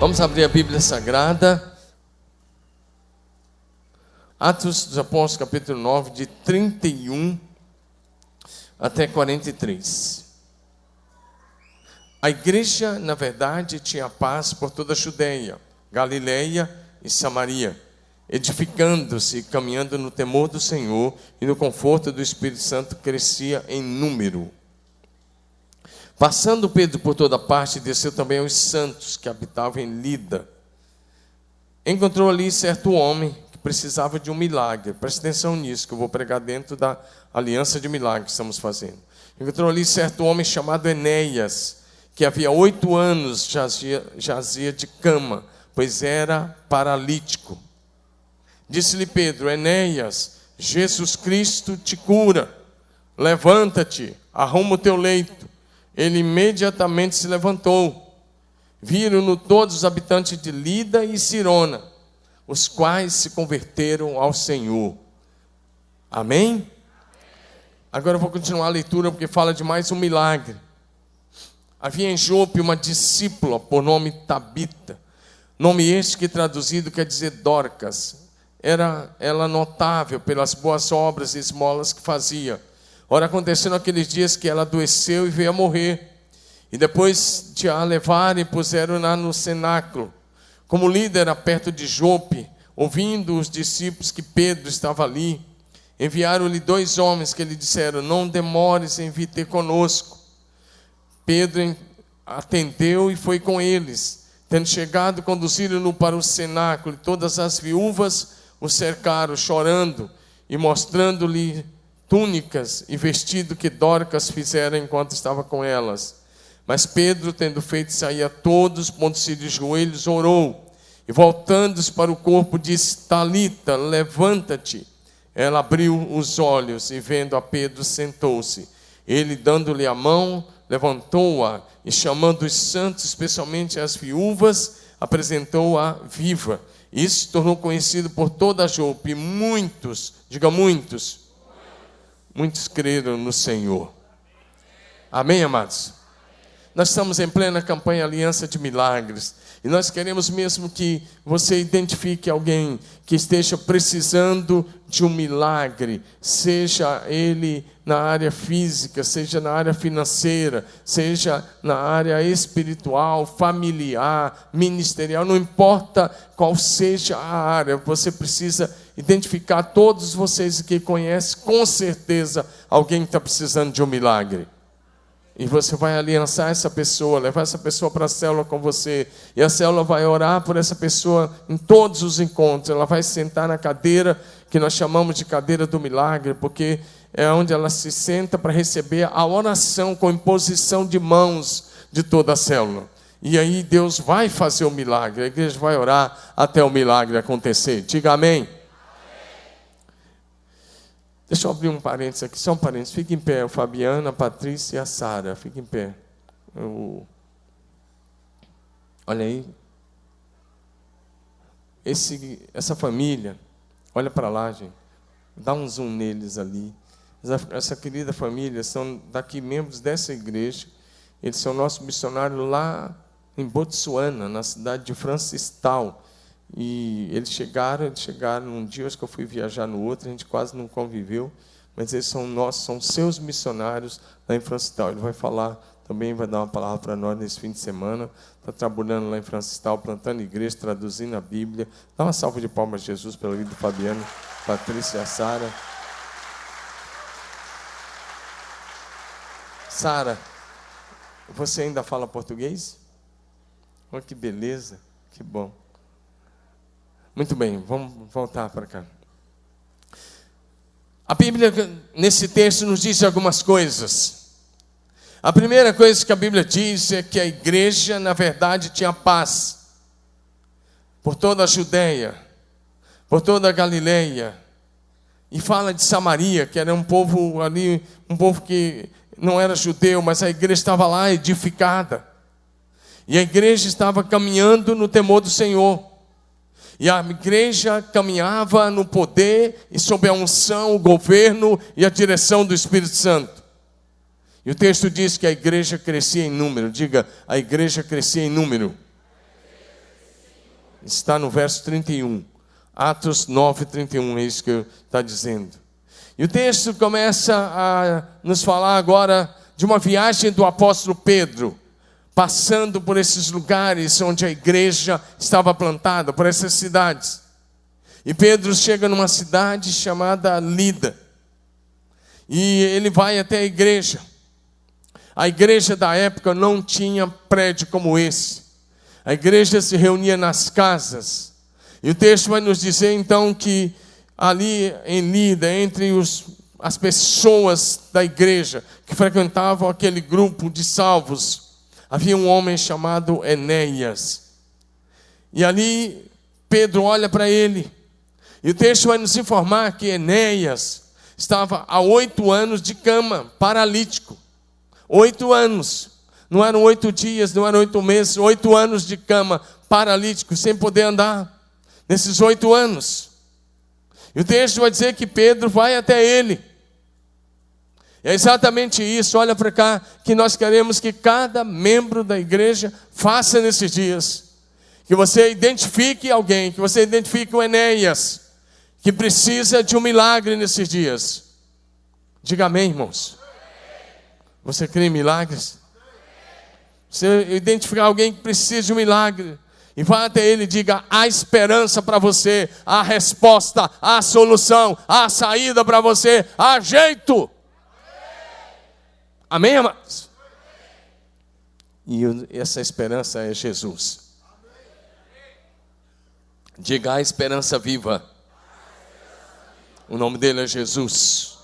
Vamos abrir a Bíblia Sagrada. Atos dos Apóstolos, capítulo 9, de 31 até 43. A igreja, na verdade, tinha paz por toda a Judeia, Galileia e Samaria, edificando-se e caminhando no temor do Senhor e no conforto do Espírito Santo, crescia em número. Passando Pedro por toda parte, desceu também aos santos que habitavam em Lida. Encontrou ali certo homem que precisava de um milagre. Preste atenção nisso, que eu vou pregar dentro da aliança de milagres que estamos fazendo. Encontrou ali certo homem chamado Enéas, que havia 8 anos jazia de cama, pois era paralítico. Disse-lhe Pedro: Enéas, Jesus Cristo te cura. Levanta-te, arruma o teu leito. Ele imediatamente se levantou. Viram-no todos os habitantes de Lida e Sirona, os quais se converteram ao Senhor. Amém? Agora eu vou continuar a leitura, porque fala de mais um milagre. Havia em Jope uma discípula por nome Tabita, nome este que traduzido quer dizer Dorcas. Era ela notável pelas boas obras e esmolas que fazia. Ora, aconteceu naqueles dias que ela adoeceu e veio a morrer. E depois de a levarem, puseram-na no cenáculo. Como líder era perto de Jope, ouvindo os discípulos que Pedro estava ali, enviaram-lhe 2 homens que lhe disseram: não demores em vir ter conosco. Pedro atendeu e foi com eles. Tendo chegado, conduziram-no para o cenáculo, e todas as viúvas o cercaram, chorando e mostrando-lhe túnicas e vestido que Dorcas fizera enquanto estava com elas. Mas Pedro, tendo feito sair a todos, pondo-se de joelhos, orou. E voltando-se para o corpo, disse: Talita, levanta-te. Ela abriu os olhos e, vendo a Pedro, sentou-se. Ele, dando-lhe a mão, levantou-a e, chamando os santos, especialmente as viúvas, apresentou-a viva. Isso se tornou conhecido por toda a Jope. Muitos, diga muitos, muitos creram no Senhor. Amém, amados? Nós estamos em plena campanha Aliança de Milagres. E nós queremos mesmo que você identifique alguém que esteja precisando de um milagre. Seja ele na área física, seja na área financeira, seja na área espiritual, familiar, ministerial. Não importa qual seja a área, você precisa identificar. Todos vocês que conhecem, com certeza, alguém que está precisando de um milagre. E você vai aliançar essa pessoa, levar essa pessoa para a célula com você. E a célula vai orar por essa pessoa em todos os encontros. Ela vai sentar na cadeira que nós chamamos de cadeira do milagre, porque é onde ela se senta para receber a oração com imposição de mãos de toda a célula. E aí Deus vai fazer o milagre. A igreja vai orar até o milagre acontecer. Diga amém. Deixa eu abrir um parênteses aqui, só um parênteses. Fique em pé, o Fabiano, a Patrícia e a Sara. Fique em pé. Olha aí. Essa família, olha para lá, gente. Dá um zoom neles ali. Essa querida família são daqui membros dessa igreja. Eles são nossos missionários lá em Botsuana, na cidade de Francistal. E eles chegaram num dia, acho que eu fui viajar no outro, a gente quase não conviveu, mas eles são seus missionários lá em Francistal. Ele vai falar também, vai dar uma palavra para nós nesse fim de semana. Está trabalhando lá em Francistal, plantando igreja, traduzindo a Bíblia. Dá uma salva de palmas a Jesus pela vida do Fabiano, Patrícia e a Sara. Sara, você ainda fala português? Olha que beleza, que bom. Muito bem, vamos voltar para cá. A Bíblia, nesse texto, nos diz algumas coisas. A primeira coisa que a Bíblia diz é que a igreja, na verdade, tinha paz por toda a Judeia, por toda a Galileia. E fala de Samaria, que era um povo ali, um povo que não era judeu, mas a igreja estava lá edificada. E a igreja estava caminhando no temor do Senhor. E a igreja caminhava no poder e sob a unção, o governo e a direção do Espírito Santo. E o texto diz que a igreja crescia em número. Diga, a igreja crescia em número. Está no verso 31. Atos 9, 31, é isso que está dizendo. E o texto começa a nos falar agora de uma viagem do apóstolo Pedro, passando por esses lugares onde a igreja estava plantada, por essas cidades. E Pedro chega numa cidade chamada Lida. E ele vai até a igreja. A igreja da época não tinha prédio como esse. A igreja se reunia nas casas. E o texto vai nos dizer então que ali em Lida, entre as pessoas da igreja que frequentavam aquele grupo de salvos, havia um homem chamado Enéas. E ali Pedro olha para ele. E o texto vai nos informar que Enéas estava há 8 anos de cama, paralítico. 8 anos. Não eram 8 dias, não eram 8 meses, 8 anos de cama, paralítico, sem poder andar. Nesses 8 anos. E o texto vai dizer que Pedro vai até ele. É exatamente isso, olha para cá, que nós queremos que cada membro da igreja faça nesses dias. Que você identifique alguém, que você identifique o Enéas, que precisa de um milagre nesses dias. Diga amém, irmãos. Você crê em milagres? Você identificar alguém que precisa de um milagre, e vá até ele e diga: há esperança para você, há resposta, há solução, há saída para você, há jeito. Amém, amados? E essa esperança é Jesus. Diga: há esperança viva. O nome dele é Jesus.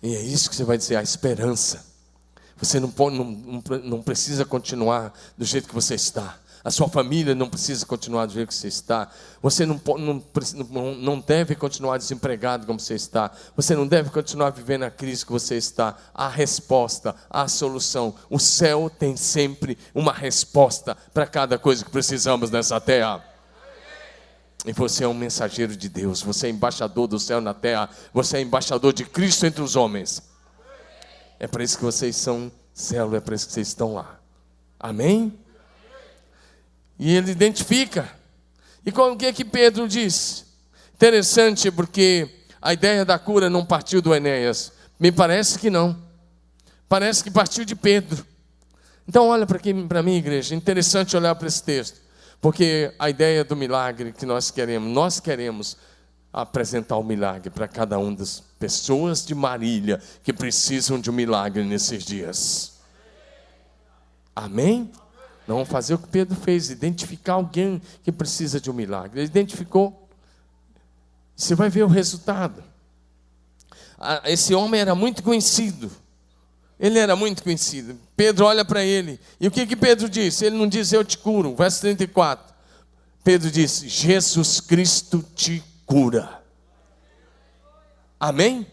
E é isso que você vai dizer: a esperança. Você não precisa continuar do jeito que você está. A sua família não precisa continuar do jeito que você está. Você não deve continuar desempregado como você está. Você não deve continuar vivendo a crise que você está. Há resposta, há solução. O céu tem sempre uma resposta para cada coisa que precisamos nessa terra. E você é um mensageiro de Deus. Você é embaixador do céu na terra. Você é embaixador de Cristo entre os homens. É para isso que vocês são célula, é para isso que vocês estão lá. Amém? E ele identifica. E o que Pedro diz? Interessante, porque a ideia da cura não partiu do Enéas. Me parece que não. Parece que partiu de Pedro. Então olha para mim, igreja. Interessante olhar para esse texto. Porque a ideia do milagre que nós queremos apresentar o milagre para cada uma das pessoas de Marília que precisam de um milagre nesses dias. Amém? Não vamos fazer o que Pedro fez, identificar alguém que precisa de um milagre. Ele identificou. Você vai ver o resultado. Esse homem era muito conhecido. Ele era muito conhecido. Pedro olha para ele. E o que Pedro disse? Ele não diz: eu te curo. Verso 34. Pedro disse: Jesus Cristo te cura. Amém?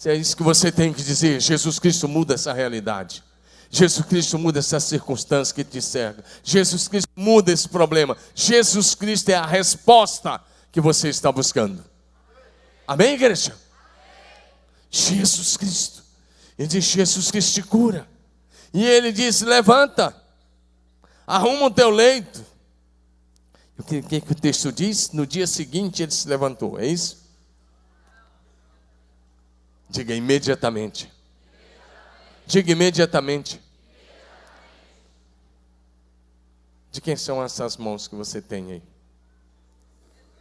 É isso que você tem que dizer. Jesus Cristo muda essa realidade. Jesus Cristo muda essa circunstância que te cerca. Jesus Cristo muda esse problema. Jesus Cristo é a resposta que você está buscando. Amém, igreja? Jesus Cristo. Ele diz: Jesus Cristo te cura. E ele diz: levanta, arruma o teu leito. O que o texto diz? No dia seguinte ele se levantou, é isso? Diga: imediatamente. Diga: imediatamente. De quem são essas mãos que você tem aí?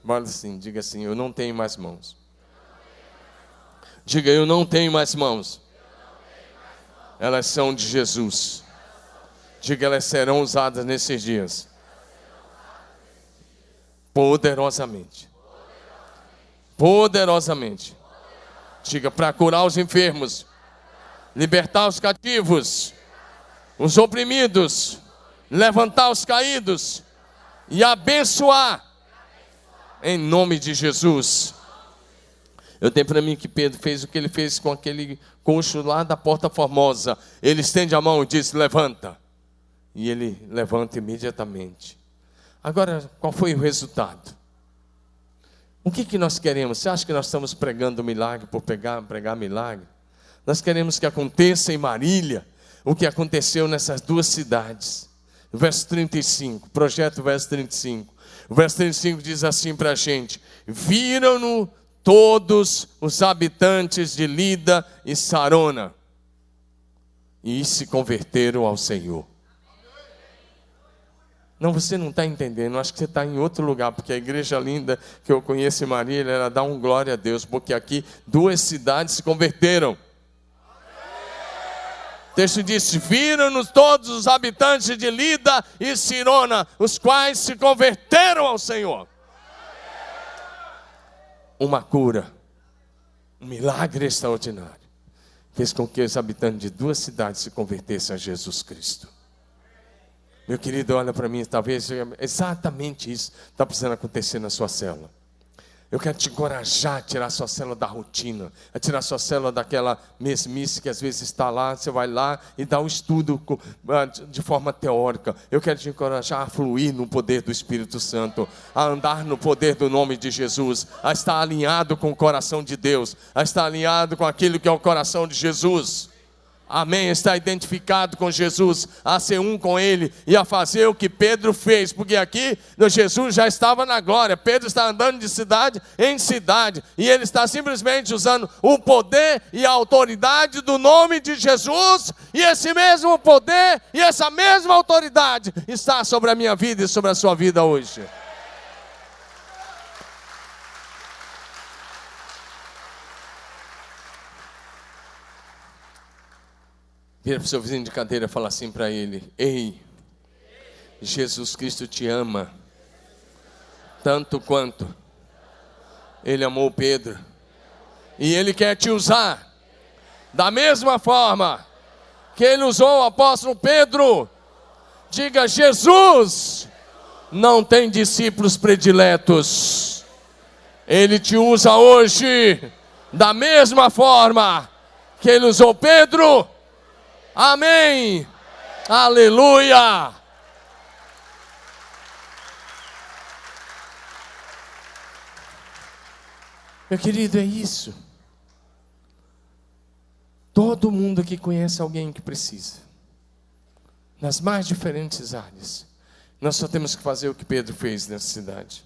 Fala assim, diga assim: eu não tenho mais mãos. Diga: eu não tenho mais mãos. Elas são de Jesus. Diga: elas serão usadas nesses dias. Poderosamente. Poderosamente. Diga: para curar os enfermos, libertar os cativos, os oprimidos, levantar os caídos e abençoar. Em nome de Jesus. Eu tenho para mim que Pedro fez o que ele fez com aquele coxo lá da Porta Formosa. Ele estende a mão e diz: levanta. E ele levanta imediatamente. Agora, qual foi o resultado? O que nós queremos? Você acha que nós estamos pregando milagre por pregar milagre? Nós queremos que aconteça em Marília o que aconteceu nessas duas cidades. verso 35, projeto verso 35. O verso 35 diz assim para a gente: viram-no todos os habitantes de Lida e Sarona, e se converteram ao Senhor. Não, você não está entendendo, acho que você está em outro lugar, porque a igreja linda que eu conheço em Marília, ela dá um glória a Deus, porque aqui 2 cidades se converteram. O texto diz: viram-nos todos os habitantes de Lida e Sarona, os quais se converteram ao Senhor. Uma cura, um milagre extraordinário, fez com que os habitantes de 2 cidades se convertessem a Jesus Cristo. Meu querido, olha para mim, talvez exatamente isso está precisando acontecer na sua célula. Eu quero te encorajar a tirar a sua célula da rotina, a tirar a sua célula daquela mesmice que às vezes está lá, você vai lá e dá um estudo de forma teórica. Eu quero te encorajar a fluir no poder do Espírito Santo, a andar no poder do nome de Jesus, a estar alinhado com o coração de Deus, a estar alinhado com aquilo que é o coração de Jesus. Amém, está identificado com Jesus, a ser um com Ele e a fazer o que Pedro fez, porque aqui Jesus já estava na glória. Pedro está andando de cidade em cidade e ele está simplesmente usando o poder e a autoridade do nome de Jesus, e esse mesmo poder e essa mesma autoridade está sobre a minha vida e sobre a sua vida hoje. Vira para o seu vizinho de cadeira e fala assim para ele: ei, Jesus Cristo te ama, tanto quanto Ele amou Pedro. E Ele quer te usar, da mesma forma que Ele usou o apóstolo Pedro. Diga: Jesus não tem discípulos prediletos. Ele te usa hoje, da mesma forma que Ele usou Pedro. Amém, aleluia. Meu querido, é isso. Todo mundo aqui conhece alguém que precisa, nas mais diferentes áreas. Nós só temos que fazer o que Pedro fez nessa cidade.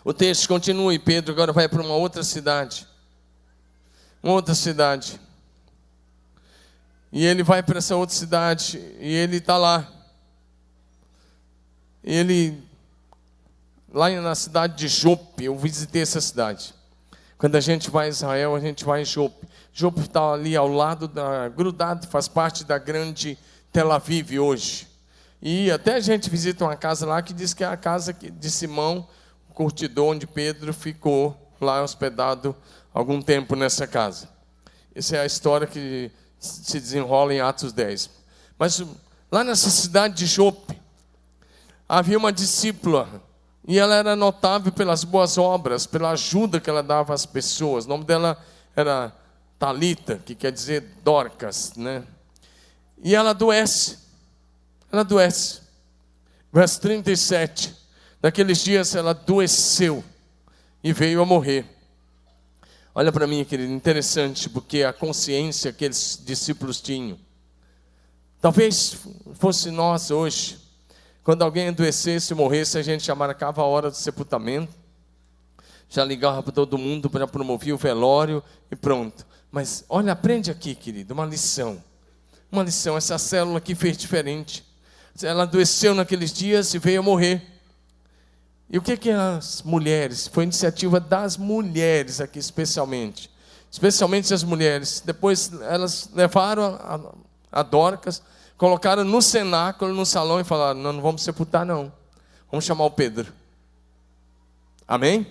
O texto continua e Pedro agora vai para uma outra cidade. Uma outra cidade. E ele vai para essa outra cidade e ele está lá. Lá na cidade de Jope, eu visitei essa cidade. Quando a gente vai a Israel, a gente vai em Jope. Jope está ali ao lado, grudado, faz parte da grande Tel Aviv hoje. E até a gente visita uma casa lá que diz que é a casa de Simão, o curtidor, onde Pedro ficou lá hospedado algum tempo nessa casa. Essa é a história que se desenrola em Atos 10. Mas lá nessa cidade de Jope, havia uma discípula, e ela era notável pelas boas obras, pela ajuda que ela dava às pessoas. O nome dela era Talita, que quer dizer Dorcas, né? E ela adoece. Verso 37. Naqueles dias ela adoeceu e veio a morrer. Olha para mim, querido, interessante, porque a consciência que aqueles discípulos tinham. Talvez fosse nós hoje, quando alguém adoecesse e morresse, a gente já marcava a hora do sepultamento, já ligava para todo mundo para promover o velório e pronto. Mas olha, aprende aqui, querido, uma lição. Essa célula aqui fez diferente. Ela adoeceu naqueles dias e veio a morrer. E o que as mulheres, foi iniciativa das mulheres aqui especialmente as mulheres, depois elas levaram a Dorcas, colocaram no cenáculo, no salão e falaram: não vamos sepultar não, vamos chamar o Pedro. Amém?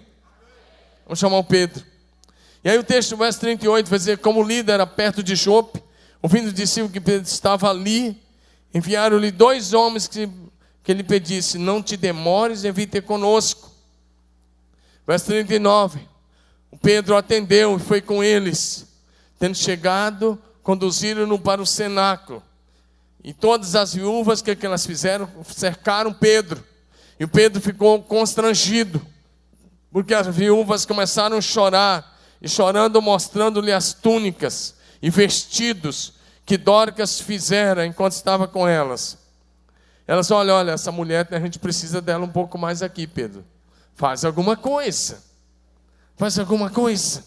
Vamos chamar o Pedro. E aí o texto, verso 38, vai dizer: como o líder era perto de Jope, ouvindo o discípulo que Pedro estava ali, enviaram-lhe 2 homens que ele pedisse: não te demores em vir ter conosco. Verso 39, o Pedro atendeu e foi com eles. Tendo chegado, conduziram-no para o cenáculo. E todas as viúvas, que elas fizeram? Cercaram Pedro. E o Pedro ficou constrangido, porque as viúvas começaram a chorar, e chorando mostrando-lhe as túnicas e vestidos que Dorcas fizera enquanto estava com elas. Ela disse: olha, essa mulher, a gente precisa dela um pouco mais aqui, Pedro. Faz alguma coisa. Faz alguma coisa.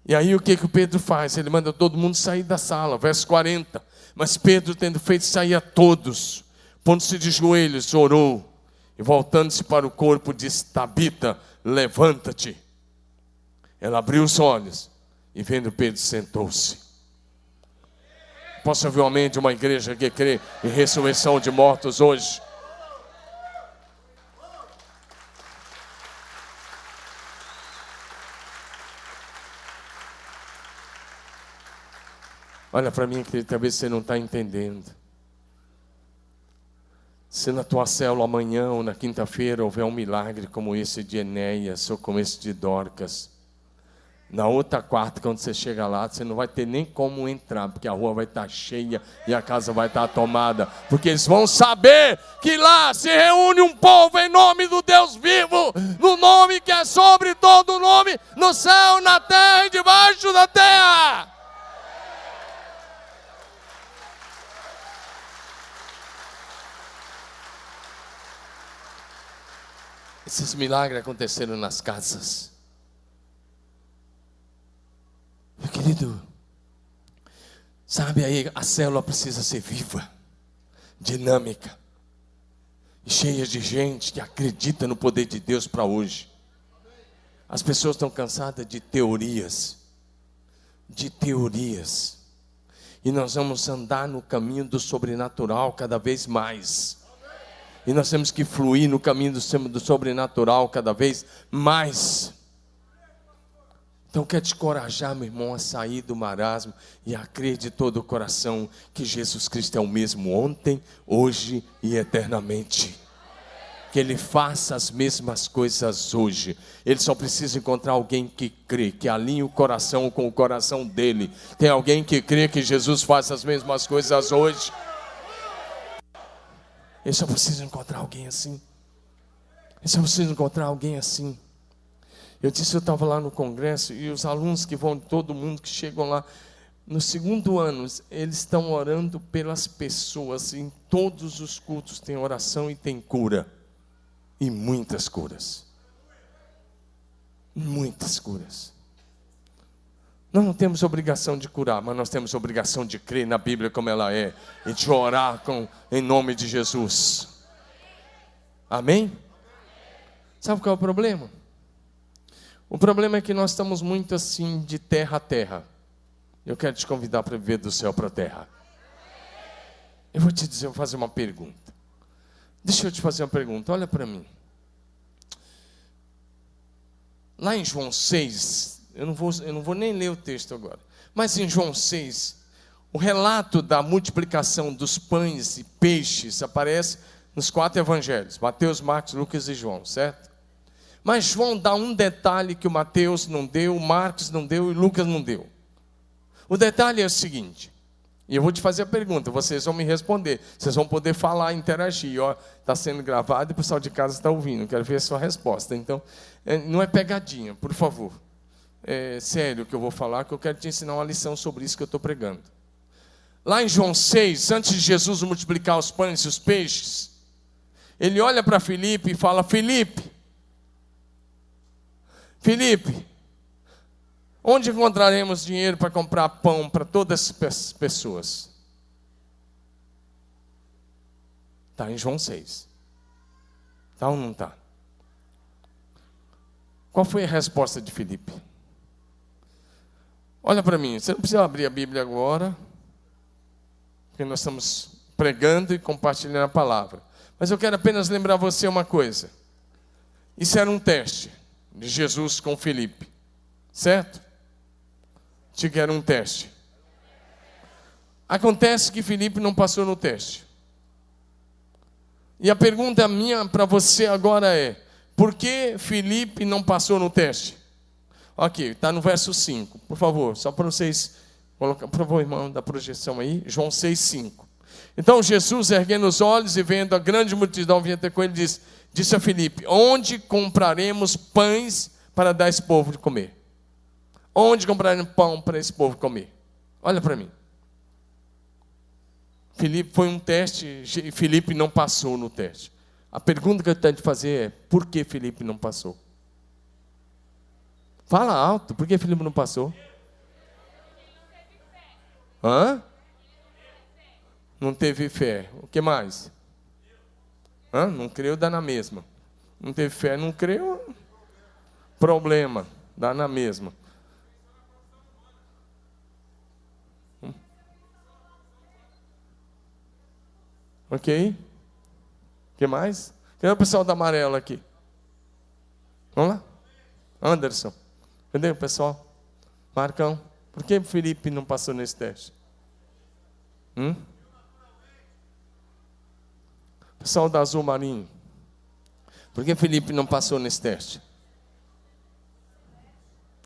E aí o que o Pedro faz? Ele manda todo mundo sair da sala. Verso 40. Mas Pedro, tendo feito sair a todos, pondo-se de joelhos, orou. E voltando-se para o corpo, disse: Tabita, levanta-te. Ela abriu os olhos e, vendo Pedro, sentou-se. Posso ouvir um amém de uma igreja que crê em ressurreição de mortos hoje? Olha para mim, querido, talvez você não está entendendo. Se na tua célula amanhã ou na quinta-feira houver um milagre como esse de Enéas ou como esse de Dorcas, na outra quarta, quando você chega lá, você não vai ter nem como entrar, porque a rua vai estar cheia e a casa vai estar tomada, porque eles vão saber que lá se reúne um povo em nome do Deus vivo, no nome que é sobre todo nome, no céu, na terra e debaixo da terra. Esses milagres aconteceram nas casas. Meu querido, sabe aí, a célula precisa ser viva, dinâmica, e cheia de gente que acredita no poder de Deus para hoje. As pessoas estão cansadas de teorias, e nós vamos andar no caminho do sobrenatural cada vez mais. E nós temos que fluir no caminho do sobrenatural cada vez mais. Então, quero te encorajar, meu irmão, a sair do marasmo e a crer de todo o coração que Jesus Cristo é o mesmo ontem, hoje e eternamente. Que Ele faça as mesmas coisas hoje. Ele só precisa encontrar alguém que crê, que alinhe o coração com o coração dele. Tem alguém que crê que Jesus faça as mesmas coisas hoje? Eu só preciso encontrar alguém assim. Eu disse, eu estava lá no congresso e os alunos que vão, todo mundo que chegam lá, no segundo ano, eles estão orando pelas pessoas. Em todos os cultos tem oração e tem cura. E muitas curas. Muitas curas. Nós não temos obrigação de curar, mas nós temos obrigação de crer na Bíblia como ela é. E de orar em nome de Jesus. Amém? Sabe qual é o problema? O problema é que nós estamos muito assim de terra a terra. Eu quero te convidar para viver do céu para a terra. Eu vou te dizer, vou fazer uma pergunta. Deixa eu te fazer uma pergunta, olha para mim. Lá em João 6, eu não vou nem ler o texto agora. Mas em João 6, o relato da multiplicação dos pães e peixes aparece nos 4 evangelhos. Mateus, Marcos, Lucas e João, certo? Mas João dá um detalhe que o Mateus não deu, o Marcos não deu e o Lucas não deu. O detalhe é o seguinte, e eu vou te fazer a pergunta, vocês vão me responder, vocês vão poder falar, interagir, está sendo gravado e o pessoal de casa está ouvindo, quero ver a sua resposta. Então, não é pegadinha, por favor. É sério que eu vou falar, que eu quero te ensinar uma lição sobre isso que eu estou pregando. Lá em João 6, antes de Jesus multiplicar os pães e os peixes, ele olha para Filipe e fala: Filipe, onde encontraremos dinheiro para comprar pão para todas as pessoas? Está em João 6. Está ou não está? Qual foi a resposta de Filipe? Olha para mim, você não precisa abrir a Bíblia agora, porque nós estamos pregando e compartilhando a palavra. Mas eu quero apenas lembrar você uma coisa. Isso era um teste de Jesus com Filipe, certo? Que era um teste. Acontece que Filipe não passou no teste. E a pergunta minha para você agora é: por que Filipe não passou no teste? Ok, está no verso 5, por favor, só para vocês colocar, por favor, irmão, da projeção aí, João 6, 5. Então Jesus, erguendo os olhos e vendo a grande multidão vir até com ele, disse a Filipe: onde compraremos pães para dar a esse povo de comer? Onde compraremos pão para esse povo comer? Olha para mim. Filipe foi um teste e Filipe não passou no teste. A pergunta que eu tenho de fazer é: por que Filipe não passou? Fala alto, por que Filipe não passou? Hã? Não teve fé. O que mais? Hã? Não creu, dá na mesma. Não teve fé, não creu, problema, dá na mesma. Ok? O que mais? Quem é o pessoal da amarela aqui? Vamos lá? Anderson. Cadê o pessoal? Marcão. Por que Felipe não passou nesse teste? Pessoal da Azul Marinho. Por que Felipe não passou nesse teste?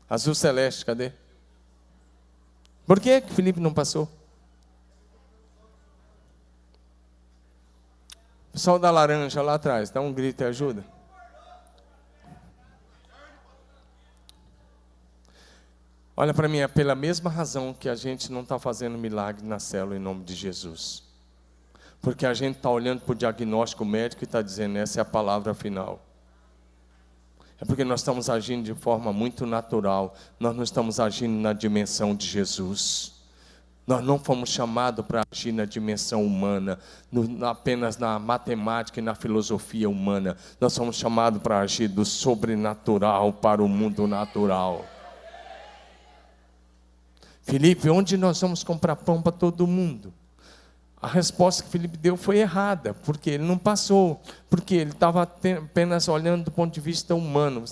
Azul Celeste, cadê? Por que Felipe não passou? Pessoal da laranja lá atrás, dá um grito e ajuda. Olha para mim, é pela mesma razão que a gente não está fazendo milagre na célula em nome de Jesus. Porque a gente está olhando para o diagnóstico médico e está dizendo, essa é a palavra final. É porque nós estamos agindo de forma muito natural. Nós não estamos agindo na dimensão de Jesus. Nós não fomos chamados para agir na dimensão humana, apenas na matemática e na filosofia humana. Nós somos chamados para agir do sobrenatural para o mundo natural. Felipe, onde nós vamos comprar pão para todo mundo? A resposta que Felipe deu foi errada, porque ele não passou, porque ele estava apenas olhando do ponto de vista humano.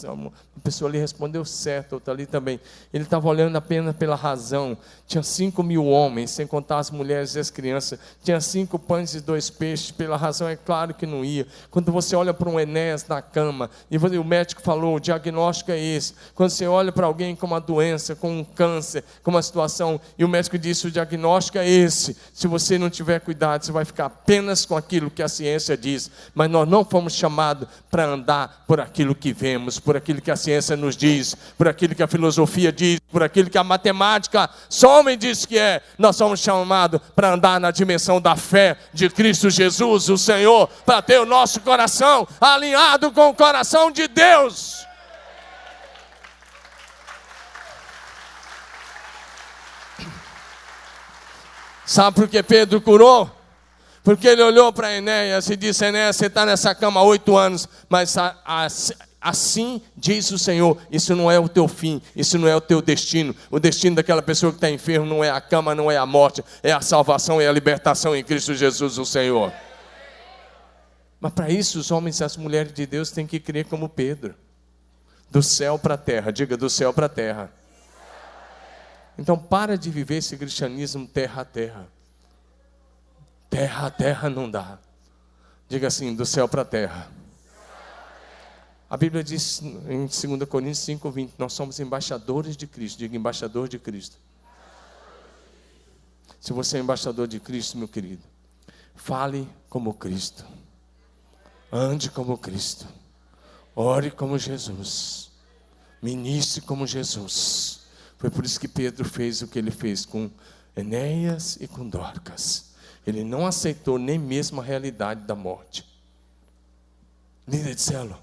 A pessoa ali respondeu certo, outra ali também. Ele estava olhando apenas pela razão. Tinha 5.000 homens, sem contar as mulheres e as crianças. Tinha 5 pães e 2 peixes, pela razão é claro que não ia. Quando você olha para um Enéas na cama, e o médico falou, o diagnóstico é esse. Quando você olha para alguém com uma doença, com um câncer, com uma situação, e o médico disse, o diagnóstico é esse. Se você não tiver cuidado, você vai ficar apenas com aquilo que a ciência diz. Mas nós não fomos chamados para andar por aquilo que vemos, por aquilo que a ciência nos diz, por aquilo que a filosofia diz, por aquilo que a matemática só homem diz que é. Nós somos chamados para andar na dimensão da fé de Cristo Jesus, o Senhor, para ter o nosso coração alinhado com o coração de Deus. Sabe por que Pedro curou? Porque ele olhou para Enéas e disse, Enéas, você está nessa cama há 8 anos, mas assim diz o Senhor, isso não é o teu fim, isso não é o teu destino. O destino daquela pessoa que está enferma não é a cama, não é a morte, é a salvação e a libertação em Cristo Jesus, o Senhor. Mas para isso os homens e as mulheres de Deus têm que crer como Pedro. Do céu para a terra, diga do céu para a terra. Então para de viver esse cristianismo terra a terra. Terra a terra não dá. Diga assim, do céu para a terra. A Bíblia diz em 2 Coríntios 5:20, nós somos embaixadores de Cristo. Diga embaixador de Cristo. Se você é embaixador de Cristo, meu querido, fale como Cristo. Ande como Cristo. Ore como Jesus. Ministre como Jesus. Foi por isso que Pedro fez o que ele fez com Enéas e com Dorcas. Ele não aceitou nem mesmo a realidade da morte. Líder de célula,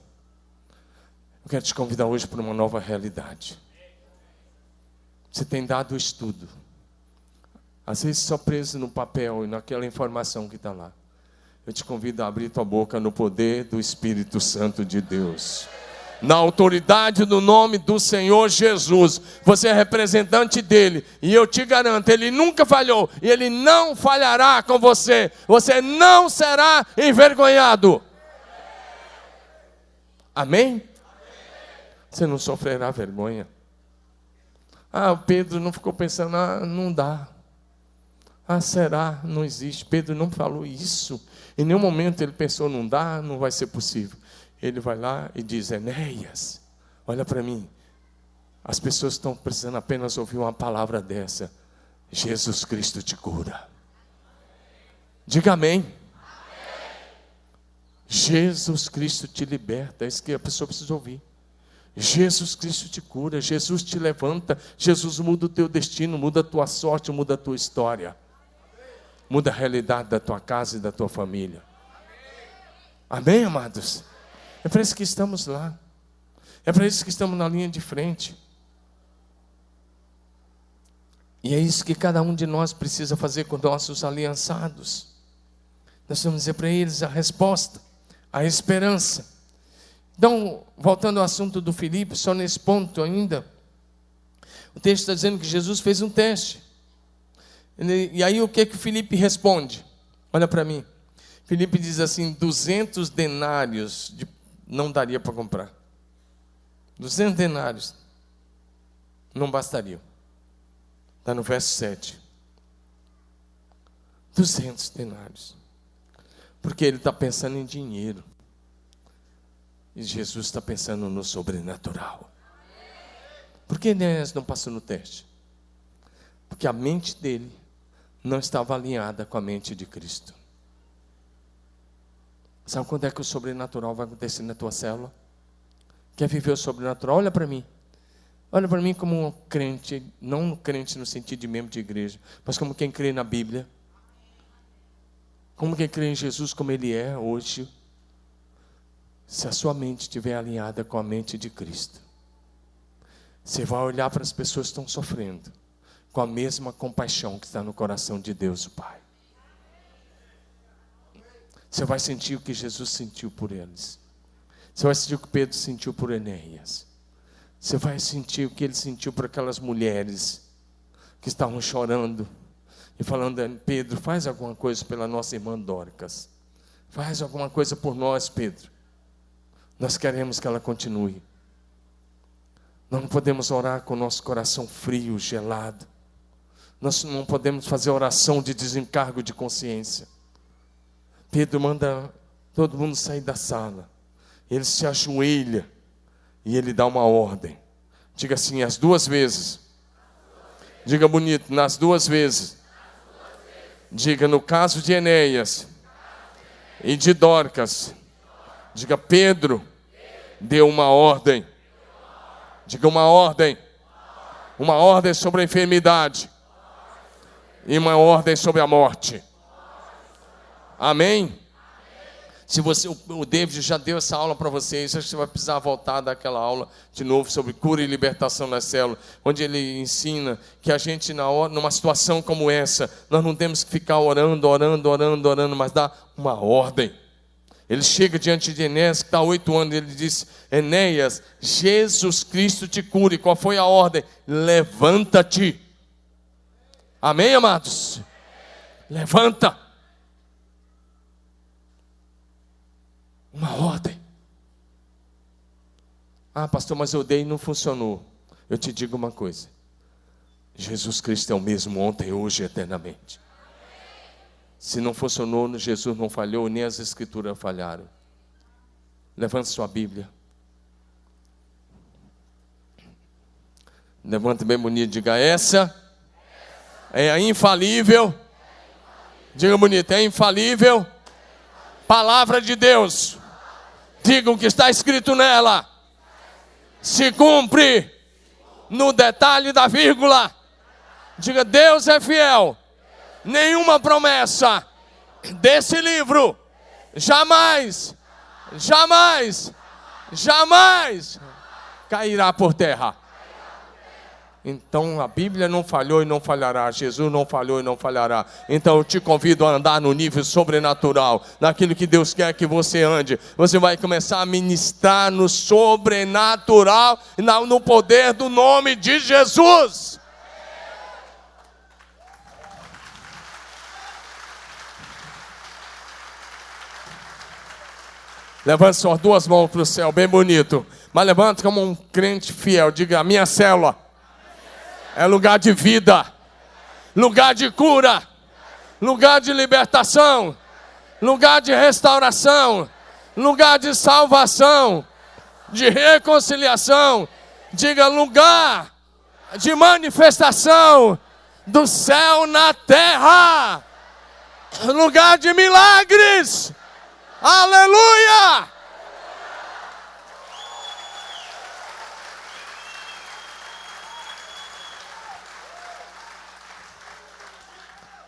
eu quero te convidar hoje para uma nova realidade. Você tem dado o estudo. Às vezes só preso no papel e naquela informação que está lá. Eu te convido a abrir tua boca no poder do Espírito Santo de Deus. Na autoridade do nome do Senhor Jesus. Você é representante dele. E eu te garanto, ele nunca falhou. E ele não falhará com você. Você não será envergonhado. Amém? Você não sofrerá vergonha. O Pedro não ficou pensando, não dá. Será? Não existe. Pedro não falou isso. Em nenhum momento ele pensou, não dá, não vai ser possível. Ele vai lá e diz, Enéas, olha para mim. As pessoas estão precisando apenas ouvir uma palavra dessa. Jesus Cristo te cura. Diga amém. Amém. Jesus Cristo te liberta. É isso que a pessoa precisa ouvir. Jesus Cristo te cura. Jesus te levanta. Jesus muda o teu destino, muda a tua sorte, muda a tua história. muda a realidade da tua casa e da tua família. Amém, amados? É para isso que estamos lá. É para isso que estamos na linha de frente. E é isso que cada um de nós precisa fazer com nossos aliançados. Nós vamos dizer para eles a resposta, a esperança. Então, voltando ao assunto do Filipe, só nesse ponto ainda, o texto está dizendo que Jesus fez um teste. E aí o que o Filipe responde? Olha para mim. Filipe diz assim, 200 denários não daria para comprar. 200 denários não bastariam. Está no verso 7. 200 denários. Porque ele está pensando em dinheiro. E Jesus está pensando no sobrenatural. Por que Enéas não passou no teste? Porque a mente dele não estava alinhada com a mente de Cristo. Sabe quando é que o sobrenatural vai acontecer na tua célula? Quer viver o sobrenatural? Olha para mim. Olha para mim como um crente, não um crente no sentido de membro de igreja, mas como quem crê na Bíblia. Como quem crê em Jesus como Ele é hoje. Se a sua mente estiver alinhada com a mente de Cristo, você vai olhar para as pessoas que estão sofrendo com a mesma compaixão que está no coração de Deus, o Pai. Você vai sentir o que Jesus sentiu por eles. Você vai sentir o que Pedro sentiu por Enéas. Você vai sentir o que ele sentiu por aquelas mulheres que estavam chorando e falando, Pedro, faz alguma coisa pela nossa irmã Dórcas. Faz alguma coisa por nós, Pedro. Nós queremos que ela continue. Nós não podemos orar com o nosso coração frio, gelado. Nós não podemos fazer oração de desencargo de consciência. Pedro manda todo mundo sair da sala. Ele se ajoelha e ele dá uma ordem. Diga assim, as 2 vezes. Diga bonito, nas 2 vezes. Diga, no caso de Enéas e de Dórcas. Diga, Pedro deu uma ordem. Diga uma ordem. Uma ordem sobre a enfermidade. E uma ordem sobre a morte. Amém? Se você, o David já deu essa aula para vocês, acho que você vai precisar voltar daquela aula de novo sobre cura e libertação na célula, onde ele ensina que a gente, numa situação como essa, nós não temos que ficar orando, mas dar uma ordem. Ele chega diante de Enéas, que está há 8 anos, e ele diz, Enéas, Jesus Cristo te cure. Qual foi a ordem? Levanta-te. Amém, amados? Levanta. Uma ordem. Ah, pastor, mas eu dei e não funcionou. Eu te digo uma coisa. Jesus Cristo é o mesmo ontem, hoje e eternamente. Se não funcionou, Jesus não falhou, nem as Escrituras falharam. Levante sua Bíblia. Levante bem bonito, diga, essa é a infalível. Diga bonito, é infalível. Palavra de Deus. Diga o que está escrito nela. Se cumpre no detalhe da vírgula. Diga, Deus é fiel. Nenhuma promessa desse livro jamais cairá por terra. Então a Bíblia não falhou e não falhará. Jesus não falhou e não falhará. Então eu te convido a andar no nível sobrenatural, naquilo que Deus quer que você ande. Você vai começar a ministrar no sobrenatural, no poder do nome de Jesus. Levante suas 2 mãos para o céu, bem bonito. Mas levante como um crente fiel. Diga, a minha célula é lugar de vida, lugar de cura, lugar de libertação, lugar de restauração, lugar de salvação, de reconciliação. Diga, lugar de manifestação do céu na terra, lugar de milagres. Aleluia!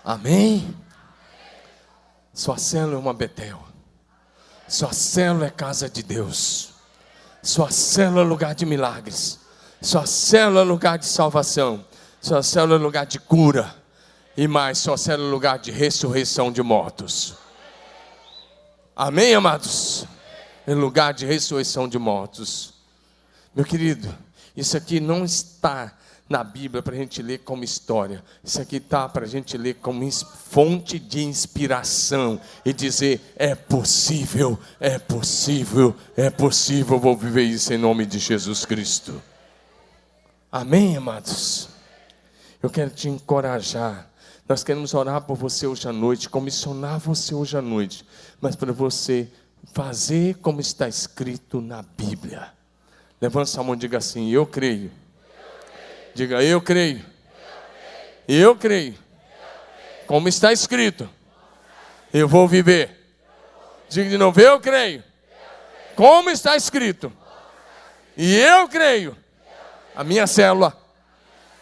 Amém? Sua célula é uma Betel. Sua célula é casa de Deus. Sua célula é lugar de milagres. Sua célula é lugar de salvação. Sua célula é lugar de cura. E mais, sua célula é lugar de ressurreição de mortos. Amém, amados? É lugar de ressurreição de mortos. Meu querido, isso aqui não está na Bíblia para a gente ler como história. Isso aqui está para a gente ler como fonte de inspiração e dizer: é possível, é possível, é possível. Vou viver isso em nome de Jesus Cristo. Amém, amados? Eu quero te encorajar. Nós queremos orar por você hoje à noite, comissionar você hoje à noite, mas para você fazer como está escrito na Bíblia. Levanta sua mão e diga assim: eu creio. Diga: eu creio. Eu creio. Como está escrito, eu vou viver. Diga de novo: eu creio. Como está escrito, e eu creio, a minha célula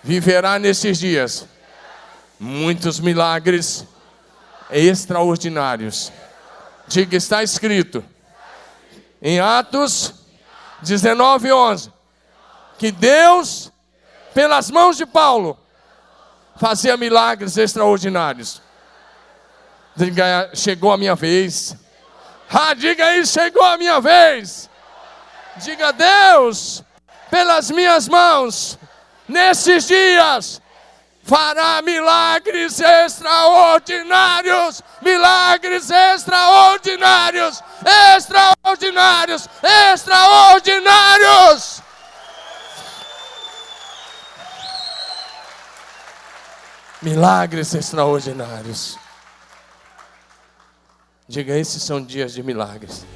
viverá nesses dias muitos milagres extraordinários. Diga: está escrito em Atos 19:11 que Deus, pelas mãos de Paulo, fazia milagres extraordinários. Diga: chegou a minha vez. Diga aí: chegou a minha vez. Diga: Deus, pelas minhas mãos, nesses dias, fará milagres extraordinários. Milagres extraordinários. Extraordinários. Extraordinários. Milagres extraordinários. Diga: esses são dias de milagres.